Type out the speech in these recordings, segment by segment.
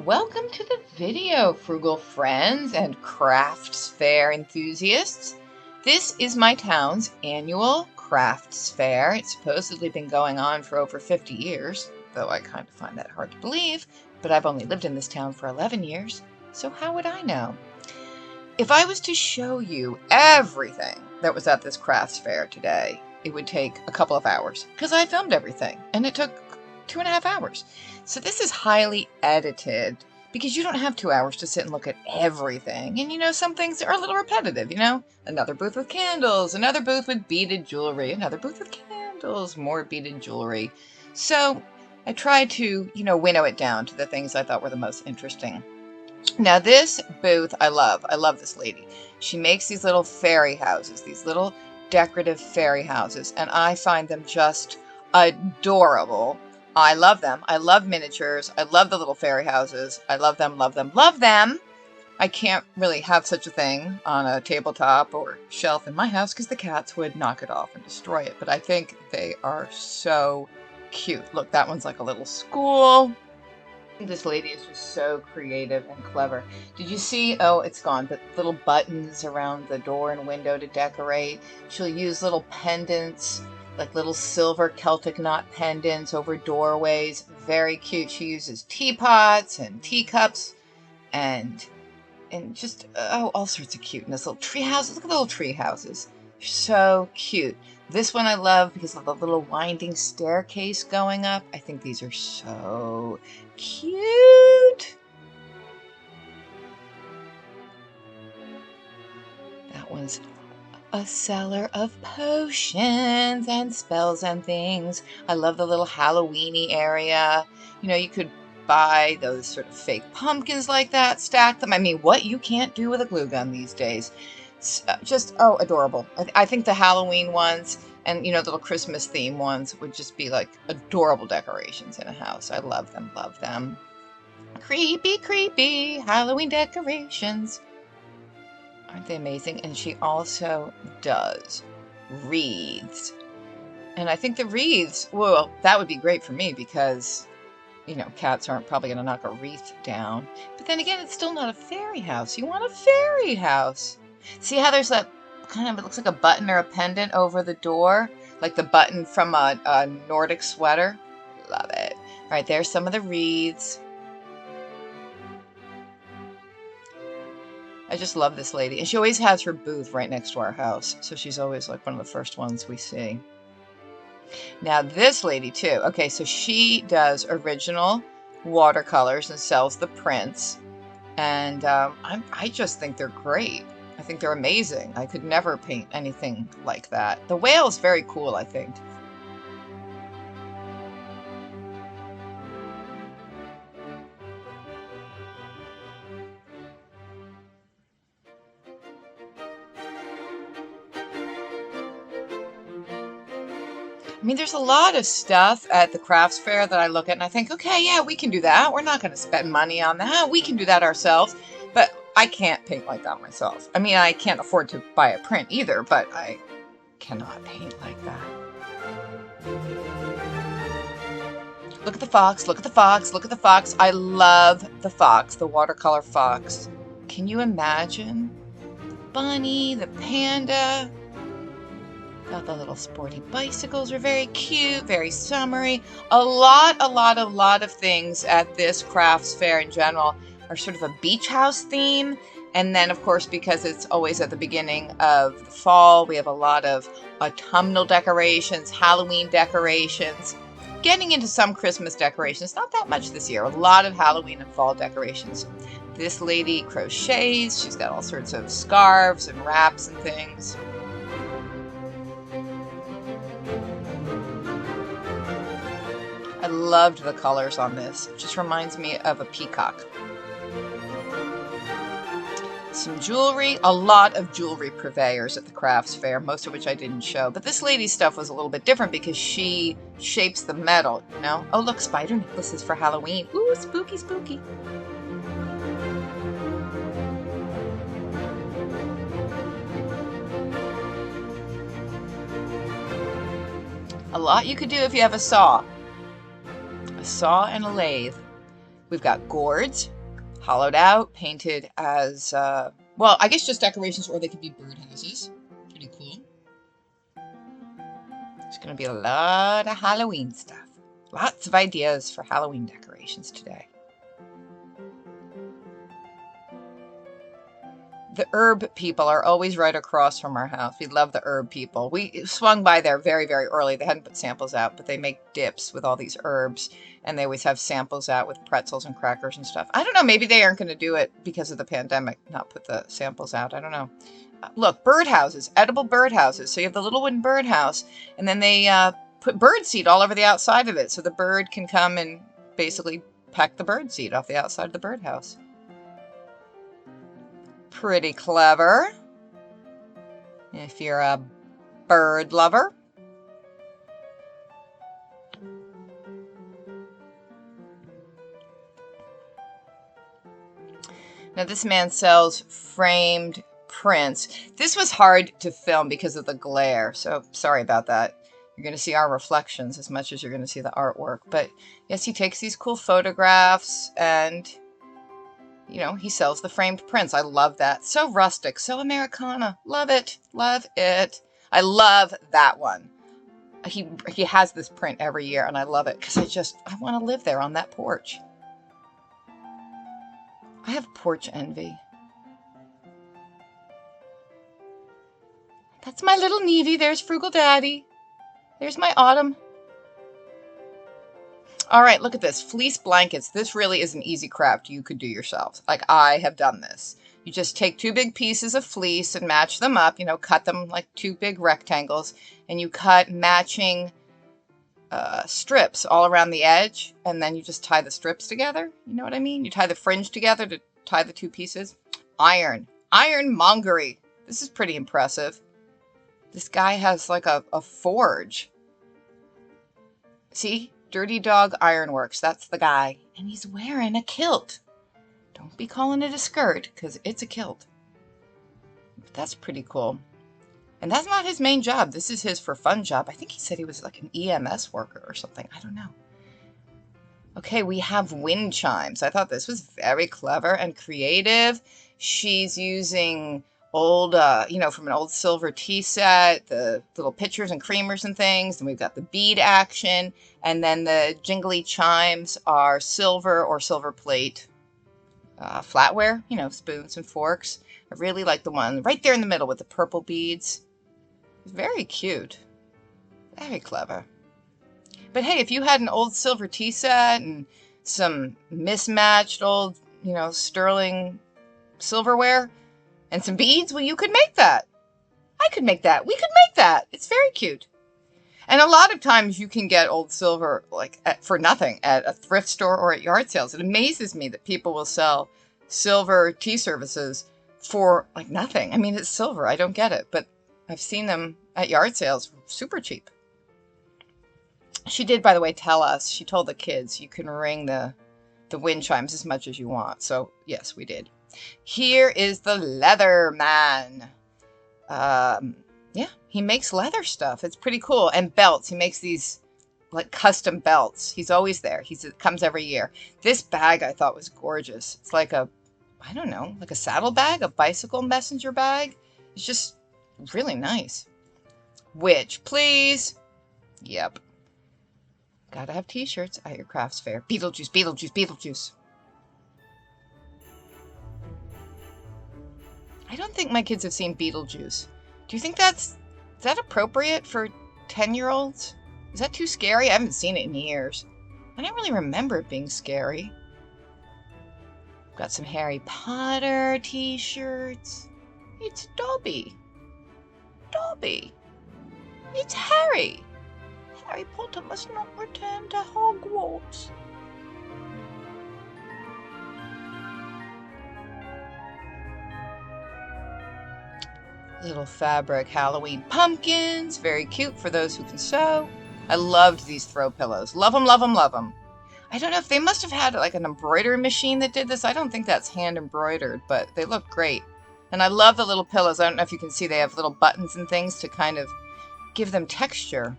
Welcome to the video, Frugal friends and crafts fair enthusiasts. This is my town's annual crafts fair. It's supposedly been going on for over 50 years, though I kind of find that hard to believe, but I've only lived in this town for 11 years, so how would I know? If I was to show you everything that was at this crafts fair today, it would take a couple of hours because I filmed everything and it took 2.5 hours. So this is highly edited because you don't have 2 hours to sit and look at everything. And some things are a little repetitive, Another booth with candles, another booth with beaded jewelry, another booth with candles, more beaded jewelry. So I tried to, winnow it down to the things I thought were the most interesting. Now this booth I love. I love this lady. She makes these little fairy houses, these little decorative fairy houses, and I find them just adorable. I love them. I love miniatures. I love the little fairy houses. I love them, love them, love them. I can't really have such a thing on a tabletop or shelf in my house because the cats would knock it off and destroy it. But I think they are so cute. Look, that one's like a little school. This lady is just so creative and clever. Did you see, oh, it's gone, but little buttons around the door and window to decorate. She'll use little pendants, like little silver Celtic knot pendants over doorways. Very cute. She uses teapots and teacups and just, all sorts of cuteness. Little tree houses. Look at the little tree houses. So cute. This one I love because of the little winding staircase going up. I think these are so cute. That one's a seller of potions and spells and things. I love the little Halloweeny area. You could buy those sort of fake pumpkins like that, stack them. I mean, what you can't do with a glue gun these days. Just, adorable. I think the Halloween ones and, the little Christmas theme ones would just be like adorable decorations in a house. I love them, love them. Creepy, creepy Halloween decorations. Aren't they amazing? And she also does wreaths. And I think the wreaths, well, that would be great for me because, cats aren't probably going to knock a wreath down. But then again, it's still not a fairy house. You want a fairy house. See how there's that kind of, it looks like a button or a pendant over the door? Like the button from a Nordic sweater? Love it. All right, there's some of the wreaths. I just love this lady. And she always has her booth right next to our house. So she's always like one of the first ones we see. Now this lady too. Okay, so she does original watercolors and sells the prints. And I just think they're great. I think they're amazing. I could never paint anything like that. The whale is very cool, I think. I mean, there's a lot of stuff at the crafts fair that I look at and I think, okay, yeah, we can do that. We're not going to spend money on that. We can do that ourselves. But I can't paint like that myself. I mean, I can't afford to buy a print either, but I cannot paint like that. Look at the fox, look at the fox, look at the fox. I love the fox, the watercolor fox. Can you imagine? The bunny, the panda. Got the little sporty bicycles are very cute, very summery. A lot of things at this crafts fair in general are sort of a beach house theme. And then, of course, because it's always at the beginning of the fall, we have a lot of autumnal decorations, Halloween decorations, getting into some Christmas decorations. Not that much this year. A lot of Halloween and fall decorations. This lady crochets. She's got all sorts of scarves and wraps and things. I loved the colors on this. It just reminds me of a peacock. Some jewelry, a lot of jewelry purveyors at the crafts fair, most of which I didn't show. But this lady's stuff was a little bit different because she shapes the metal, Oh, look, spider necklaces for Halloween. Ooh, spooky, spooky. A lot you could do if you have a saw. A saw and a lathe. We've got gourds, hollowed out, painted as, well, I guess just decorations, or they could be birdhouses. Pretty cool. There's going to be a lot of Halloween stuff. Lots of ideas for Halloween decorations today. The herb people are always right across from our house. We love the herb people. We swung by there very, very early. They hadn't put samples out, but they make dips with all these herbs, and they always have samples out with pretzels and crackers and stuff. I don't know. Maybe they aren't going to do it because of the pandemic, not put the samples out. I don't know. Look, birdhouses, edible birdhouses. So you have the little wooden birdhouse, and then they put bird seed all over the outside of it, so the bird can come and basically peck the bird seed off the outside of the birdhouse. Pretty clever if you're a bird lover. Now this man sells framed prints. This was hard to film because of the glare, so sorry about that. You're going to see our reflections as much as you're going to see the artwork. But yes, he takes these cool photographs and, you know, he sells the framed prints. I love that. So rustic, so Americana. Love it. Love it. I love that one. He has this print every year, and I love it because I want to live there on that porch. I have porch envy. That's my little Nevie. There's Frugal Daddy. There's my Autumn. All right, look at this. Fleece blankets. This really is an easy craft you could do yourself. Like, I have done this. You just take 2 big pieces of fleece and match them up. You know, cut them like 2 big rectangles. And you cut matching strips all around the edge. And then you just tie the strips together. You know what I mean? You tie the fringe together to tie the 2 pieces. Ironmongery. This is pretty impressive. This guy has like a forge. See? Dirty Dog Ironworks, that's the guy. And he's wearing a kilt. Don't be calling it a skirt, because it's a kilt. But that's pretty cool. And that's not his main job. This is his for fun job. I think he said he was like an EMS worker or something. I don't know. Okay, we have wind chimes. I thought this was very clever and creative. She's using old, you know, from an old silver tea set, the little pitchers and creamers and things. And we've got the bead action. And then the jingly chimes are silver or silver plate flatware, you know, spoons and forks. I really like the one right there in the middle with the purple beads. Very cute. Very clever. But hey, if you had an old silver tea set and some mismatched old, you know, sterling silverware, and some beads, well, you could make that. I could make that. We could make that. It's very cute. And a lot of times you can get old silver like for nothing at a thrift store or at yard sales. It amazes me that people will sell silver tea services for like nothing. I mean, it's silver. I don't get it. But I've seen them at yard sales super cheap. She did, by the way, tell us. She told the kids you can ring the wind chimes as much as you want. So, yes, we did. Here is the leather man. Yeah, he makes leather stuff. It's pretty cool. And belts. He makes these like custom belts. He's always there. It comes every year. This bag I thought was gorgeous. It's like a, I don't know, like a saddle bag, a bicycle messenger bag. It's just really nice. Which, please? Yep. Gotta have t-shirts at your crafts fair. Beetlejuice, Beetlejuice, Beetlejuice. I don't think my kids have seen Beetlejuice. Do you think is that appropriate for 10-year-olds? Is that too scary? I haven't seen it in years. I don't really remember it being scary. Got some Harry Potter t-shirts. It's Dobby. Dobby. It's Harry. Harry Potter must not return to Hogwarts. Little fabric Halloween pumpkins. Very cute for those who can sew. I loved these throw pillows. Love them, love them, love them. I don't know if they must have had like an embroidery machine that did this. I don't think that's hand embroidered, but they look great. And I love the little pillows. I don't know if you can see they have little buttons and things to kind of give them texture.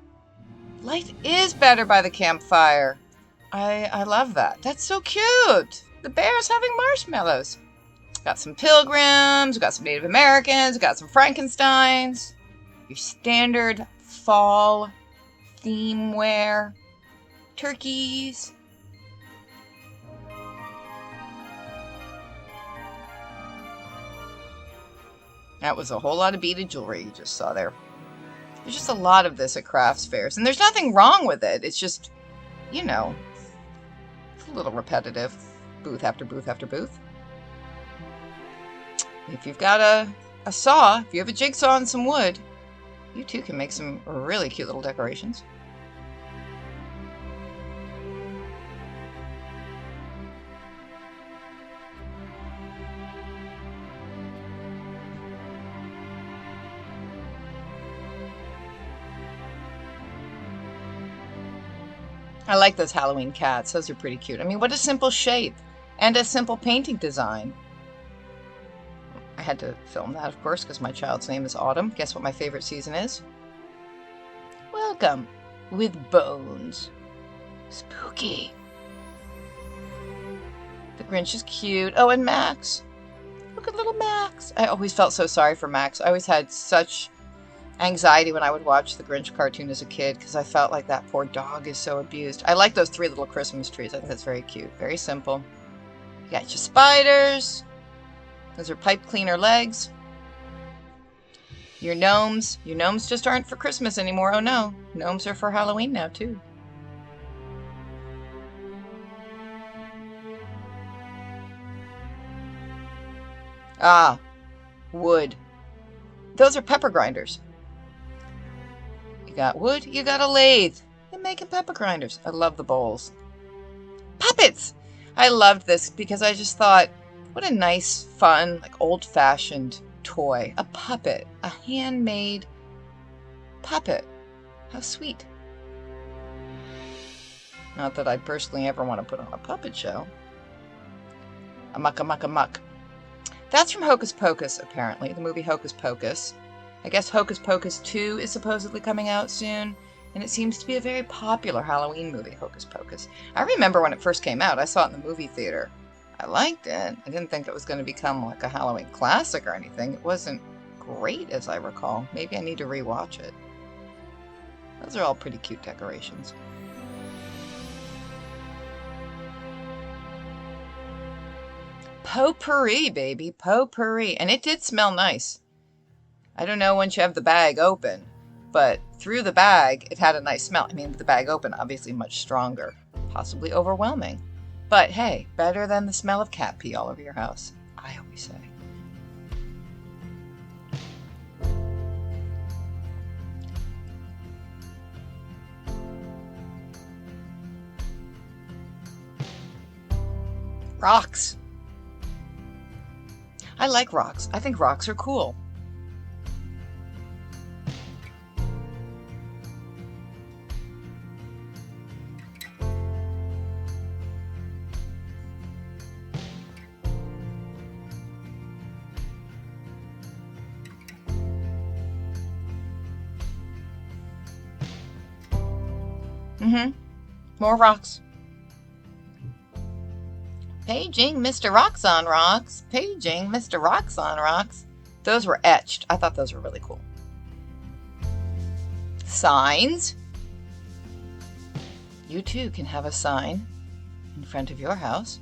Life is better by the campfire. I love that. That's so cute. The bear's having marshmallows. Got some pilgrims, got some Native Americans, got some Frankensteins. Your standard fall theme wear. Turkeys. That was a whole lot of beaded jewelry you just saw there. There's just a lot of this at crafts fairs, and there's nothing wrong with it. It's just, you know, it's a little repetitive. Booth after booth after booth. If you've got a saw, if you have a jigsaw and some wood, you too can make some really cute little decorations. I like those Halloween cats. Those are pretty cute. I mean, what a simple shape and a simple painting design. I had to film that, of course, because my child's name is Autumn. Guess what my favorite season is? Welcome with bones. Spooky. The Grinch is cute. Oh, and Max. Look at little Max. I always felt so sorry for Max. I always had such anxiety when I would watch the Grinch cartoon as a kid because I felt like that poor dog is so abused. I like those 3 little Christmas trees. I think that's very cute. Very simple. You got your spiders. Those are pipe cleaner legs. Your gnomes. Your gnomes just aren't for Christmas anymore. Oh no. Gnomes are for Halloween now too. Ah, wood. Those are pepper grinders. You got wood, you got a lathe. You're making pepper grinders. I love the bowls. Puppets! I loved this because I just thought, what a nice, fun, like old-fashioned toy. A puppet. A handmade puppet. How sweet. Not that I'd personally ever want to put on a puppet show. Amuck, amuck, amuck. That's from Hocus Pocus, apparently. The movie Hocus Pocus. I guess Hocus Pocus 2 is supposedly coming out soon, and it seems to be a very popular Halloween movie, Hocus Pocus. I remember when it first came out, I saw it in the movie theater. I liked it. I didn't think it was going to become like a Halloween classic or anything. It wasn't great, as I recall. Maybe I need to rewatch it. Those are all pretty cute decorations. Potpourri, baby. Potpourri. And it did smell nice. I don't know once you have the bag open, but through the bag, it had a nice smell. I mean, with the bag open, obviously much stronger, possibly overwhelming. But hey, better than the smell of cat pee all over your house, I always say. Rocks. I like rocks. I think rocks are cool. More rocks. Paging Mr. Rocks on Rocks. Paging Mr. Rocks on Rocks. Those were etched. I thought those were really cool. Signs. You too can have a sign in front of your house.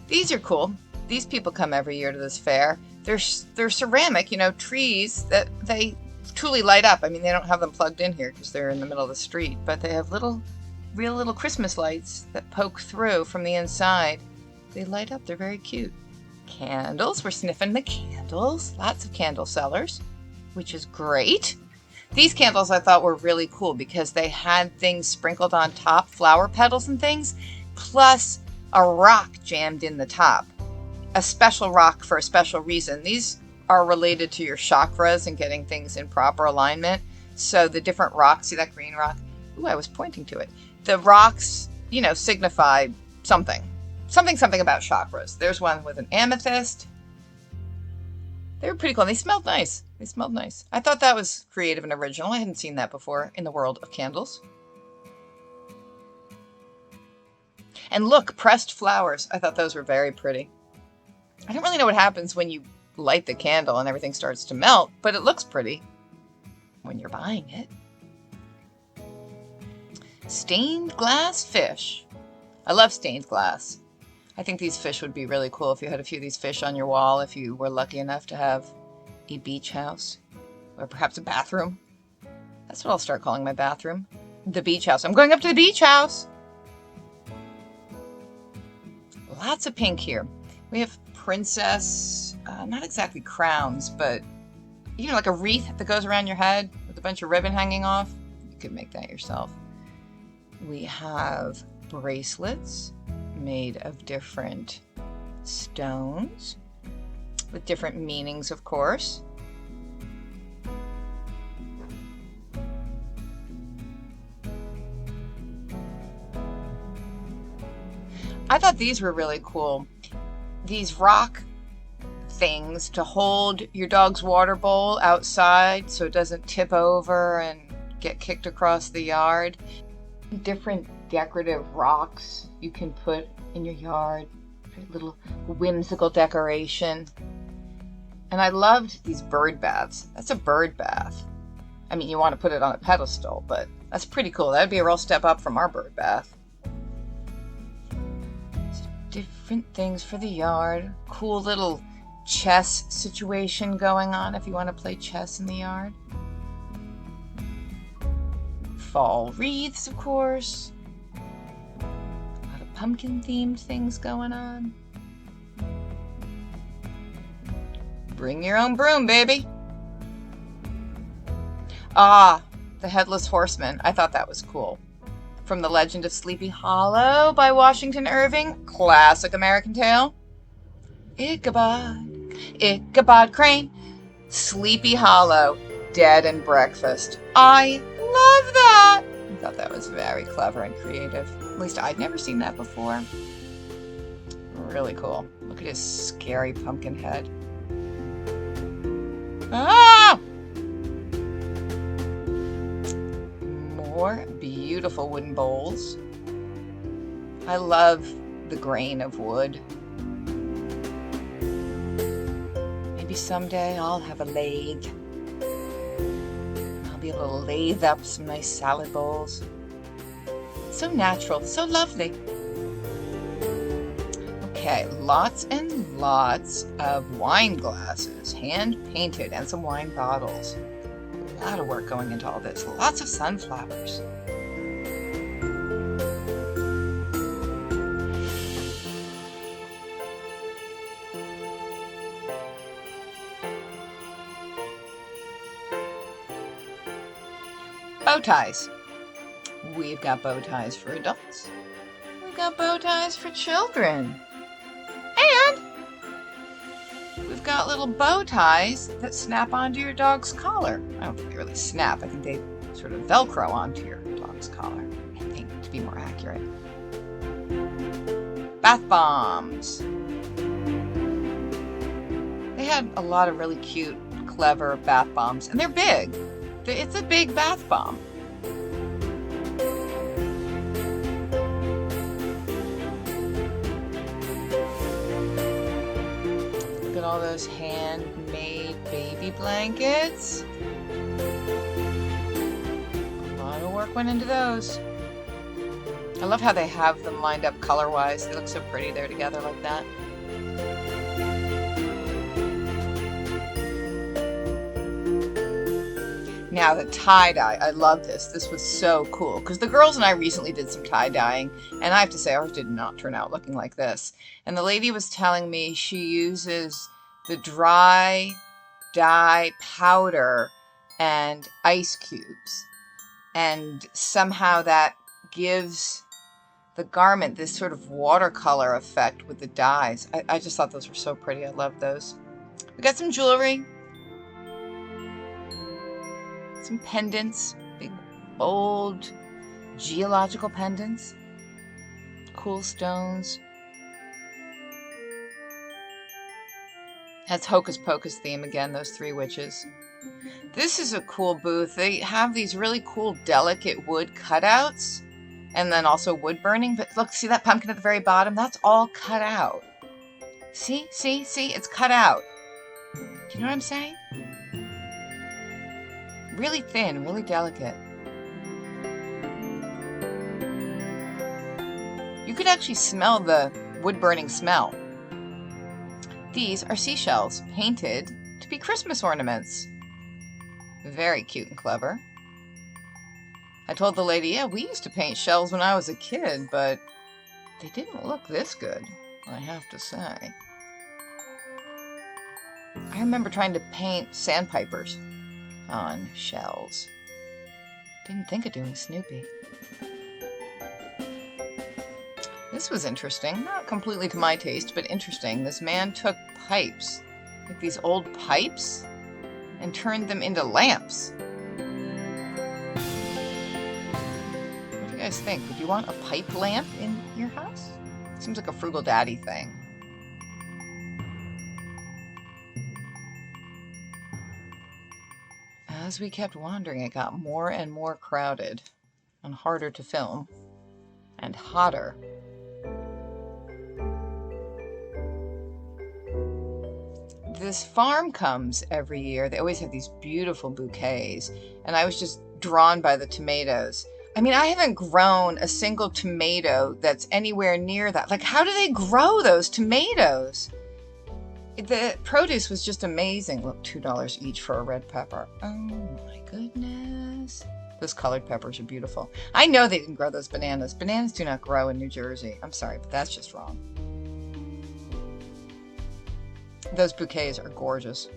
These are cool. These people come every year to this fair. They're ceramic, trees that they truly light up. I mean, they don't have them plugged in here because they're in the middle of the street, but they have real little Christmas lights that poke through from the inside. They light up. They're very cute. Candles. We're sniffing the candles. Lots of candle sellers, which is great. These candles I thought were really cool because they had things sprinkled on top, flower petals and things, plus a rock jammed in the top. A special rock for a special reason. These are related to your chakras and getting things in proper alignment. So the different rocks, see that green rock? Ooh, I was pointing to it. The rocks, signify something. Something about chakras. There's one with an amethyst. They were pretty cool. They smelled nice. They smelled nice. I thought that was creative and original. I hadn't seen that before in the world of candles. And look, pressed flowers. I thought those were very pretty. I don't really know what happens when you light the candle and everything starts to melt, but it looks pretty when you're buying it. Stained glass fish. I love stained glass. I think these fish would be really cool if you had a few of these fish on your wall, if you were lucky enough to have a beach house or perhaps a bathroom. That's what I'll start calling my bathroom. The beach house. I'm going up to the beach house. Lots of pink here. We have princess, not exactly crowns, but you know, like a wreath that goes around your head with a bunch of ribbon hanging off. You could make that yourself. We have bracelets made of different stones with different meanings, of course. I thought these were really cool. These rock things to hold your dog's water bowl outside so it doesn't tip over and get kicked across the yard. Different decorative rocks you can put in your yard. Little whimsical decoration. And I loved these bird baths. That's a bird bath. I mean, you want to put it on a pedestal, but that's pretty cool. That would be a real step up from our bird bath. Different things for the yard. Cool little chess situation going on if you want to play chess in the yard. Fall wreaths, of course. A lot of pumpkin themed things going on. Bring your own broom, baby. Ah, the Headless Horseman. I thought that was cool. From The Legend of Sleepy Hollow by Washington Irving. Classic American tale. Ichabod, Ichabod Crane. Sleepy Hollow, Dead and Breakfast. I love that. I thought that was very clever and creative. At least I'd never seen that before. Really cool. Look at his scary pumpkin head. Ah! More beautiful wooden bowls. I love the grain of wood. Maybe someday I'll have a lathe. I'll be able to lathe up some nice salad bowls. So natural, so lovely. Okay, lots and lots of wine glasses, hand painted, and some wine bottles. A lot of work going into all this. Lots of sunflowers. Bow ties. We've got bow ties for adults. We've got bow ties for children. And we've got little bow ties that snap onto your dog's collar. I don't think they really snap. I think they sort of Velcro onto your dog's collar, I think, to be more accurate. Bath bombs. They had a lot of really cute, clever bath bombs, and they're big. It's a big bath bomb. Look at all those handmade baby blankets. A lot of work went into those. I love how they have them lined up color-wise. They look so pretty there together like that. Now the tie-dye, I love this. This was so cool because the girls and I recently did some tie-dyeing, and I have to say ours did not turn out looking like this. And the lady was telling me she uses the dry dye powder and ice cubes, and somehow that gives the garment this sort of watercolor effect with the dyes. I just thought those were so pretty. I love those. We got some jewelry. Some pendants, big, bold, geological pendants, cool stones. That's Hocus Pocus theme again, those three witches. This is a cool booth. They have these really cool, delicate wood cutouts and then also wood burning. But look, see that pumpkin at the very bottom? That's all cut out. See? It's cut out. Do you know what I'm saying? Really thin, really delicate. You could actually smell the wood burning smell. These are seashells painted to be Christmas ornaments. Very cute and clever. I told the lady, yeah, we used to paint shells when I was a kid, but they didn't look this good, I have to say. I remember trying to paint sandpipers on shells. Didn't think of doing Snoopy. This was interesting. Not completely to my taste, but interesting. This man took pipes, like these old pipes, and turned them into lamps. What do you guys think? Would you want a pipe lamp in your house? Seems like a frugal daddy thing. As we kept wandering, it got more and more crowded and harder to film and hotter. This farm comes every year. They always have these beautiful bouquets, and I was just drawn by the tomatoes. I mean, I haven't grown a single tomato that's anywhere near that. Like, how do they grow those tomatoes? The produce was just amazing. Look, $2 each for a red pepper. Oh my goodness. Those colored peppers are beautiful. I know they didn't grow those bananas. Bananas do not grow in New Jersey. I'm sorry, but that's just wrong. Those bouquets are gorgeous.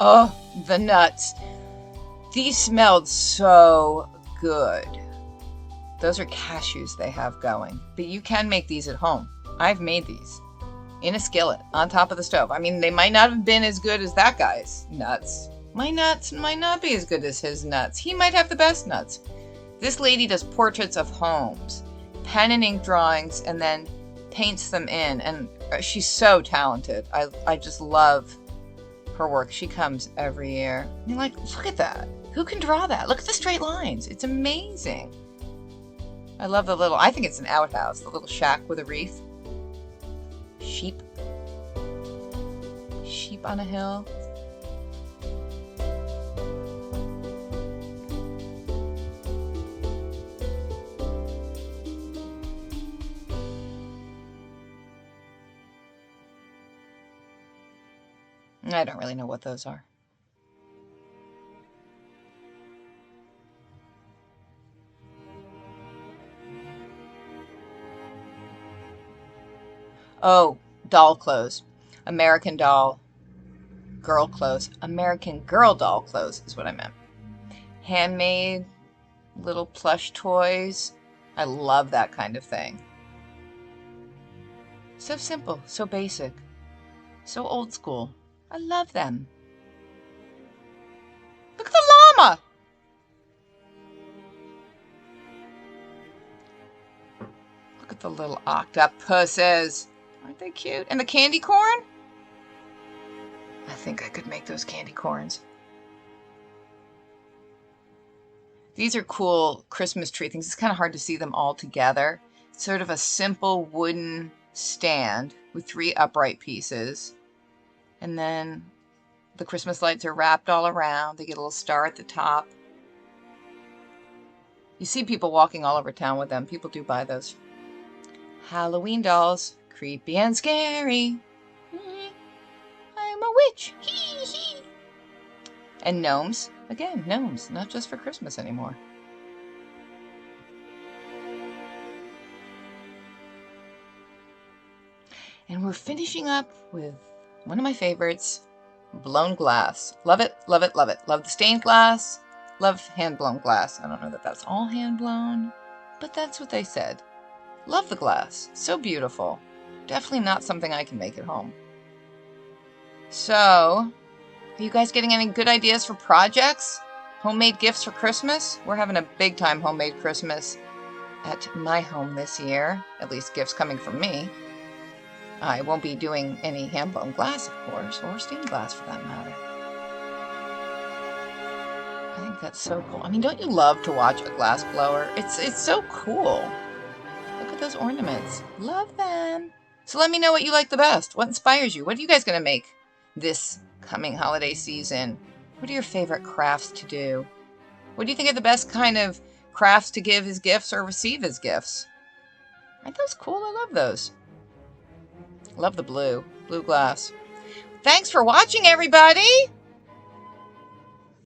Oh, the nuts. These smelled so good. Those are cashews they have going, but you can make these at home. I've made these in a skillet on top of the stove. I mean, they might not have been as good as that guy's nuts. My nuts might not be as good as his nuts. He might have the best nuts. This lady does portraits of homes, pen and ink drawings, and then paints them in. And she's so talented. I just love her work. She comes every year. And you're like, look at that. Who can draw that? Look at the straight lines. It's amazing. I love the little, I think it's an outhouse, the little shack with a wreath. Sheep on a hill. I don't really know what those are. Oh, doll clothes. American doll. Girl clothes. American girl doll clothes is what I meant. Handmade little plush toys. I love that kind of thing. So simple, so basic, so old school. I love them. Look at the llama. Look at the little octopuses. Aren't they cute? And the candy corn? I think I could make those candy corns. These are cool Christmas tree things. It's kind of hard to see them all together. It's sort of a simple wooden stand with 3 upright pieces. And then the Christmas lights are wrapped all around. They get a little star at the top. You see people walking all over town with them. People do buy those. Halloween dolls. Creepy and scary. I'm a witch. Hee hee. And gnomes. Again, gnomes. Not just for Christmas anymore. And we're finishing up with one of my favorites, blown glass. Love it, love it, love it. Love the stained glass. Love hand-blown glass. I don't know that that's all hand-blown, but that's what they said. Love the glass. So beautiful. Definitely not something I can make at home. So, Are you guys getting any good ideas for projects? Homemade gifts for Christmas? We're having a big time homemade Christmas at my home this year. At least gifts coming from me. I won't be doing any hand-blown glass, of course, or stained glass for that matter. I think that's so cool. I mean, don't you love to watch a glass blower? It's so cool. Look at those ornaments. Love them. So let me know what you like the best. What inspires you? What are you guys going to make this coming holiday season? What are your favorite crafts to do? What do you think are the best kind of crafts to give as gifts or receive as gifts? Aren't those cool? I love those. Love the blue glass. Thanks for watching, everybody.